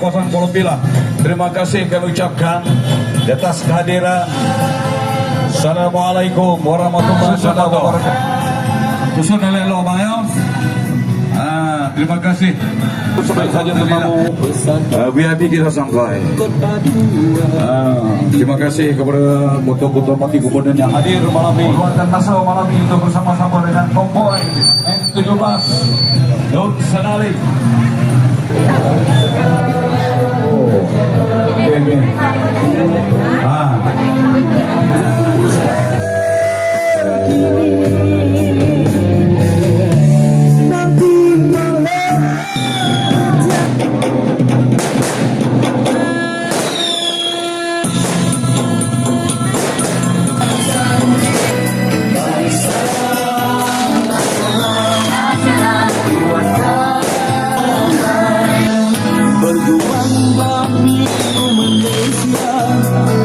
Kawasan Kolopila. Terima kasih kami ucapkan di atas kehadiran. Assalamualaikum warahmatullahi wabarakatuh. Susun oleh Lo Mayo. Terima kasih. Baik saja temamu VIP kita sampai. Terima kasih kepada botol-botol mati gubernur yang hadir malam ini. Keluarkan masa malam ini untuk bersama-sama dengan konvoy N17 Daud Sanali.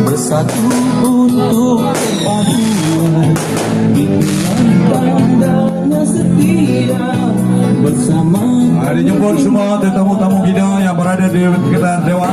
Bersatu untuk paduan tandanya setia bersama. Dijemput semua tetamu-tamu kita yang berada di sekitar Dewan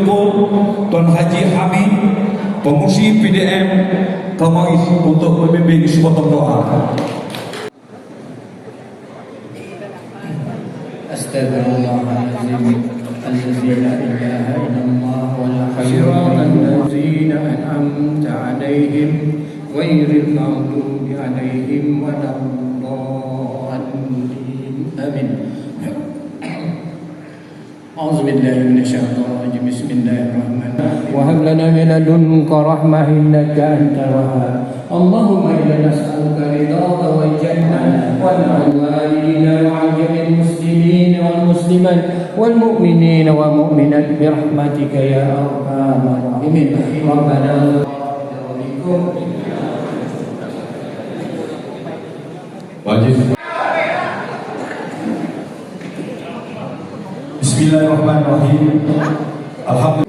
untuk Tuan Haji Hamid, pengursi PDM Kelmais untuk membimbing sepotong doa. Astaghfirullahaladzim Allazi la ilaha illallah wal khairan allazina an'amta alaihim ghairil maghdubi alaihim waladdallin. Amin. أعوذ بالله من الشيطان الرجيم بسم الله الرحمن الرحيم وهب لنا من لدنك رحمة إنك أنت الوهاب اللهم إنا نسألك رضاك والجنة وعن والدينا وعن جميع المسلمين والمسلمات والمؤمنين والمؤمنات برحمتك يا أرحم الراحمين ربنا Bismillahirrahmanirrahim. Alhamdulillah.